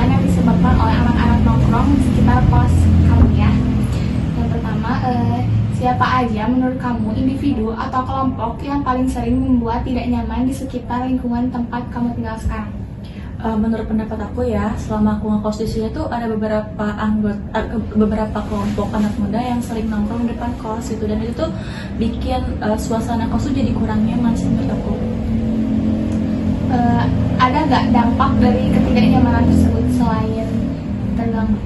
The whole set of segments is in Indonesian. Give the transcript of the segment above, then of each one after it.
kemacetan yang disebabkan oleh anak-anak nongkrong di sekitar kos kamu ya. Yang pertama, siapa aja menurut kamu individu atau kelompok yang paling sering membuat tidak nyaman di sekitar lingkungan tempat kamu tinggal sekarang? Menurut pendapat aku ya, selama aku ngekos di sini tuh ada beberapa kelompok anak muda yang sering nongkrong di depan kos gitu, dan itu tuh bikin suasana kos tuh jadi kurang nyaman sih menurut aku. Ada nggak dampak dari ketidaknyamanan tersebut selain terganggu?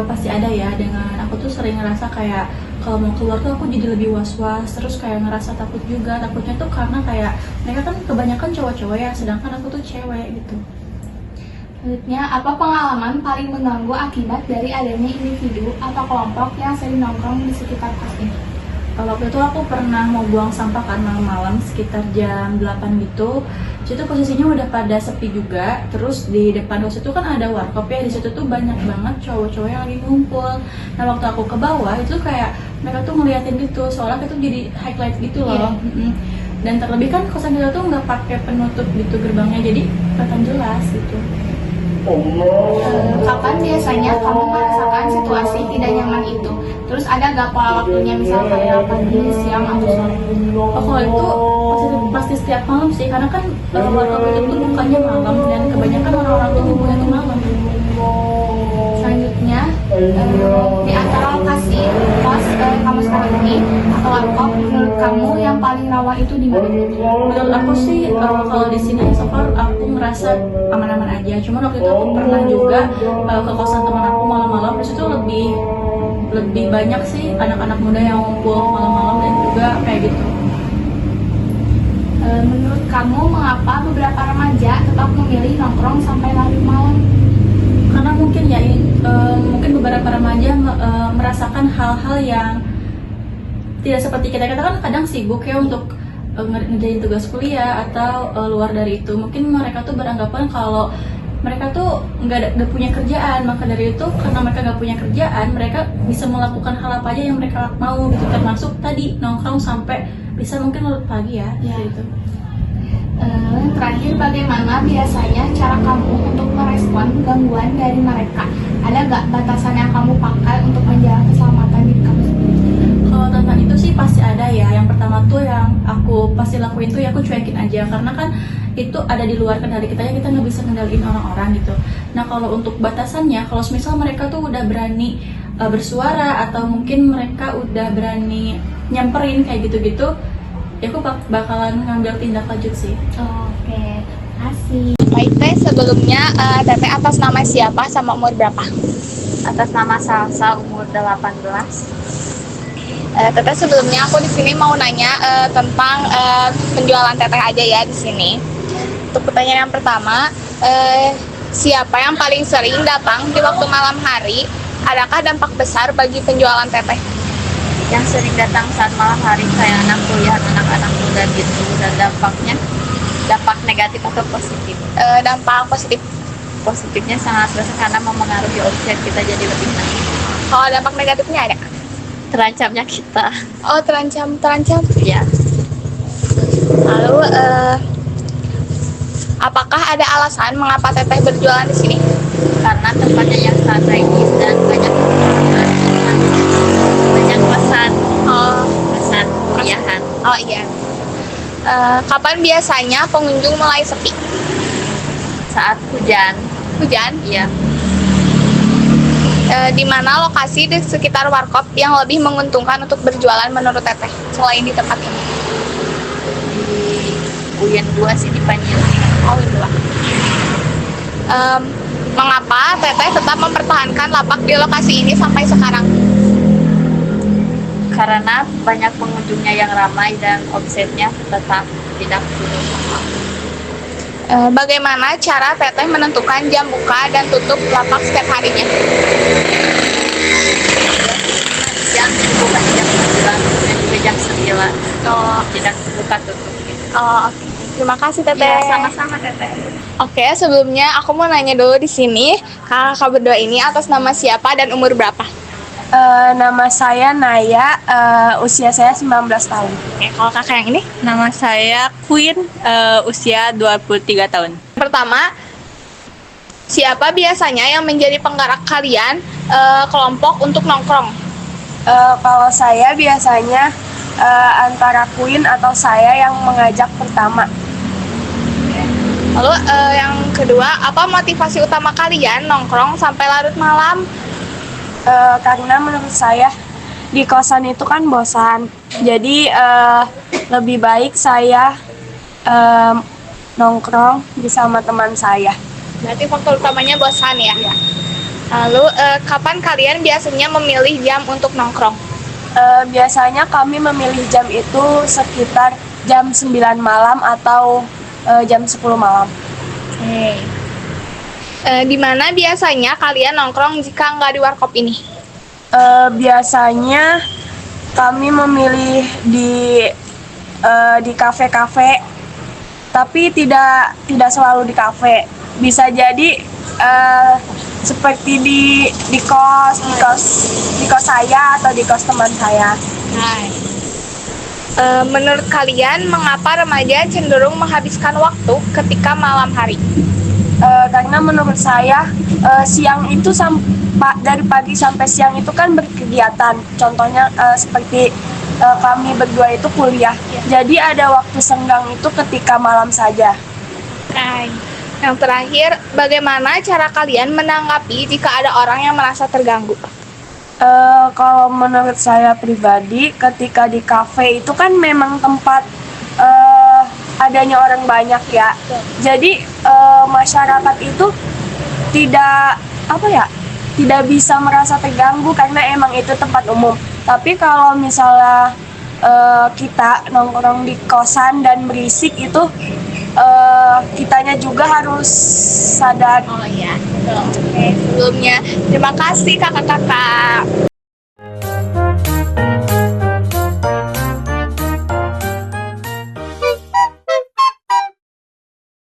Pasti ada ya. Dengan aku tuh sering ngerasa kayak kalau mau keluar tuh aku jadi lebih was-was, terus kayak ngerasa takut juga. Takutnya tuh karena kayak mereka kan kebanyakan cowok-cowok ya, sedangkan aku tuh cewek gitu. Selanjutnya, apa pengalaman paling mengganggu akibat dari adanya individu atau kelompok yang sering nongkrong di sekitar kos ini? Waktu itu aku pernah mau buang sampah kan malam-malam sekitar jam 8 gitu. Situ posisinya udah pada sepi juga. Terus di depan kos itu kan ada warkop ya. Di situ tuh banyak banget cowok-cowok yang lagi ngumpul. Nah waktu aku ke bawah itu kayak mereka tuh ngeliatin gitu, soalnya itu jadi highlight gitu loh. Yeah. Dan terlebih kan kosan kita tuh nggak pakai penutup gitu gerbangnya, jadi kelihatan jelas gitu. Kapan biasanya kamu merasakan situasi tidak nyaman itu? Terus ada gak pola waktunya, misal kayak pagi, siang, atau sore? Kalau itu pasti setiap malam sih, karena kan warkop itu tuh bukanya malam dan kebanyakan orang-orang tuh ngumpulnya tuh malam. Selanjutnya, di antara lokasi kos kamu sekarang ini atau warkop, menurut kamu yang paling rawan itu di mana? Menurut aku sih kalau di sini so far aku merasa aman-aman aja. Cuma waktu itu aku pernah juga ke kosan teman aku malam-malam. Di situ lebih banyak sih anak-anak muda yang ngumpul malam-malam dan juga kayak gitu. Menurut kamu mengapa beberapa remaja tetap memilih nongkrong sampai larut malam? Karena mungkin ya mungkin beberapa remaja merasakan hal-hal yang tidak seperti kita kan kadang sibuk ya untuk ngerjain tugas kuliah atau luar dari itu. Mungkin mereka tuh beranggapan kalau mereka tuh nggak punya kerjaan, maka dari itu karena mereka nggak punya kerjaan, mereka bisa melakukan hal apa aja yang mereka mau gitu, termasuk tadi nongkrong sampai bisa mungkin larut pagi ya. Gitu. Terakhir, bagaimana biasanya cara kamu untuk merespon gangguan dari mereka? Ada nggak batasan yang kamu pakai untuk menjaga keselamatan diri kamu sendiri? Kalau tentang itu sih pasti ada ya. Yang pertama tuh yang aku pasti lakuin tuh ya aku cuekin aja, karena kan itu ada di luar kendali kita ya, kita nggak bisa kendaliin orang-orang gitu. Nah kalau untuk batasannya, kalau misal mereka tuh udah berani bersuara atau mungkin mereka udah berani nyamperin kayak gitu-gitu, ya aku bakalan ngambil tindak lanjut sih. Oke, kasih. Baik Teh, sebelumnya Teteh atas nama siapa sama umur berapa? Atas nama Salsa, umur 18. Teteh, sebelumnya aku di sini mau nanya tentang penjualan Teteh aja ya di sini. Untuk pertanyaan yang pertama, siapa yang paling sering datang di waktu malam hari? Adakah dampak besar bagi penjualan Teteh? Yang sering datang saat malam hari kayak anak kuliah, anak-anak muda gitu. Dan dampak negatif atau positif? Dampak positif. Positifnya sangat besar karena memengaruhi omset kita jadi lebih naik. Kalau dampak negatifnya ada? Terancamnya kita. Oh, terancam. Ya. Lalu, apakah ada alasan mengapa Teteh berjualan di sini? Karena tempatnya yang strategis dan banyak kebutuhan. Banyak pesan kuliahan. Oh iya. Kapan biasanya pengunjung mulai sepi? Saat hujan. Hujan? Iya. Di mana lokasi di sekitar warkop yang lebih menguntungkan untuk berjualan menurut Teteh selain di tempat ini? Di Uyen 2 sih, di Panjil. Oh, itu lah. Mengapa Teteh tetap mempertahankan lapak di lokasi ini sampai sekarang? Karena banyak pengunjungnya yang ramai dan omsetnya tetap tidak turun. Bagaimana cara Teteh menentukan jam buka dan tutup lapak setiap harinya? Jam buka jam 9 dan juga jam 9. Tidak buka tutup. Oh, oke. Terima kasih Teteh. Ya, sama-sama Teteh. Oke, sebelumnya aku mau nanya dulu di sini, kakak berdua ini atas nama siapa dan umur berapa? Nama saya Naya, usia saya 19 tahun. Oke, kalau kakak yang ini? Nama saya Queen, usia 23 tahun. Pertama, Siapa biasanya yang menjadi penggerak kalian kelompok untuk nongkrong? Kalau saya biasanya antara Queen atau saya yang mengajak pertama. Lalu yang kedua, apa motivasi utama kalian nongkrong sampai larut malam? Karena menurut saya di kosan itu kan bosan. Jadi lebih baik saya nongkrong bersama teman saya. Berarti faktor utamanya bosan ya? Lalu kapan kalian biasanya memilih jam untuk nongkrong? Biasanya kami memilih jam itu sekitar jam 9 malam atau jam 10 malam. Di mana biasanya kalian nongkrong jika nggak di warkop ini? Biasanya kami memilih di kafe-kafe, tapi tidak selalu di kafe. Bisa jadi seperti di kos saya atau di kos teman saya. Menurut kalian, mengapa remaja cenderung menghabiskan waktu ketika malam hari? Karena menurut saya siang itu dari pagi sampai siang itu kan berkegiatan. Contohnya seperti kami berdua itu kuliah. Jadi ada waktu senggang itu ketika malam saja. Yang terakhir, bagaimana cara kalian menanggapi jika ada orang yang merasa terganggu? Kalau menurut saya pribadi, ketika di kafe itu kan memang tempat adanya orang banyak ya. Jadi masyarakat itu tidak bisa merasa terganggu karena emang itu tempat umum. Tapi kalau misalnya kita nongkrong di kosan dan berisik itu kitanya juga harus sadar. Oh iya, betul. Oke, sebelumnya terima kasih kakak-kakak.